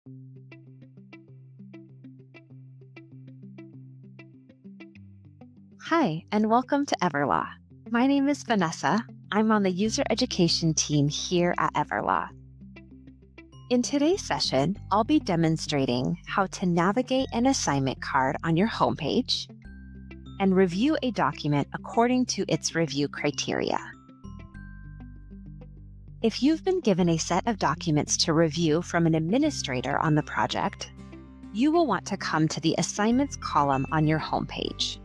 Hi, and welcome to Everlaw. My name is Vanessa. I'm on the user education team here at Everlaw. In today's session, I'll be demonstrating how to navigate an assignment card on your homepage and review a document according to its review criteria. If you've been given a set of documents to review from an administrator on the project, you will want to come to the Assignments column on your homepage.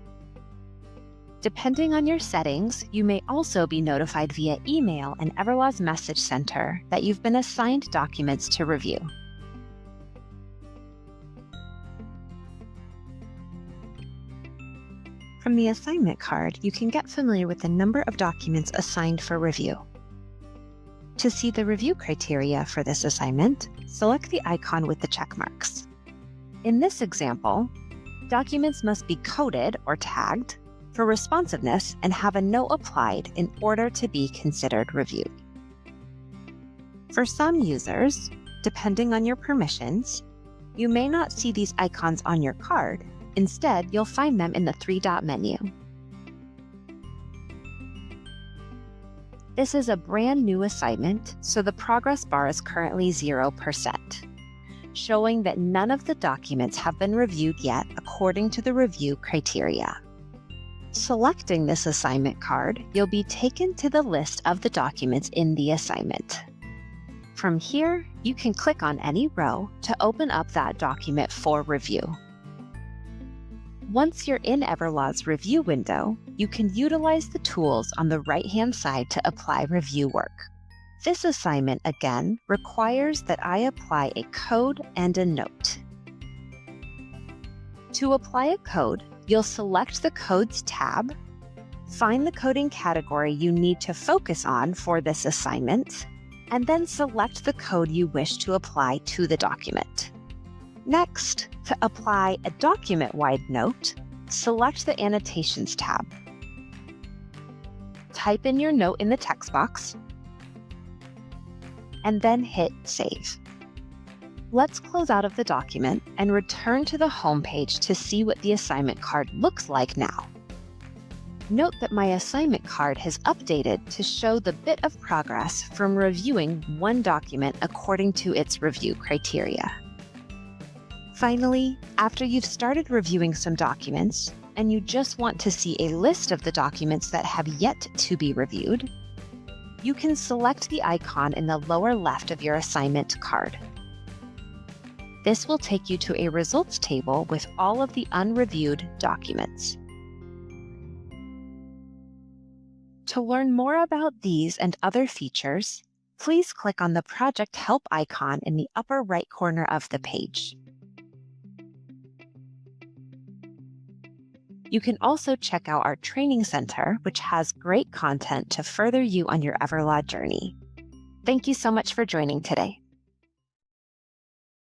Depending on your settings, you may also be notified via email in Everlaw's Message Center that you've been assigned documents to review. From the assignment card, you can get familiar with the number of documents assigned for review. To see the review criteria for this assignment, select the icon with the check marks. In this example, documents must be coded or tagged for responsiveness and have a note applied in order to be considered reviewed. For some users, depending on your permissions, you may not see these icons on your card. Instead, you'll find them in the three-dot menu. This is a brand new assignment, so the progress bar is currently 0%, showing that none of the documents have been reviewed yet according to the review criteria. Selecting this assignment card, you'll be taken to the list of the documents in the assignment. From here, you can click on any row to open up that document for review. Once you're in Everlaw's review window, you can utilize the tools on the right-hand side to apply review work. This assignment, again, requires that I apply a code and a note. To apply a code, you'll select the Codes tab, find the coding category you need to focus on for this assignment, and then select the code you wish to apply to the document. Next, to apply a document-wide note, select the Annotations tab. Type in your note in the text box, and then hit Save. Let's close out of the document and return to the home page to see what the assignment card looks like now. Note that my assignment card has updated to show the bit of progress from reviewing one document according to its review criteria. Finally, after you've started reviewing some documents and you just want to see a list of the documents that have yet to be reviewed, you can select the icon in the lower left of your assignment card. This will take you to a results table with all of the unreviewed documents. To learn more about these and other features, please click on the Project Help icon in the upper right corner of the page. You can also check out our training center, which has great content to further you on your Everlaw journey. Thank you so much for joining today.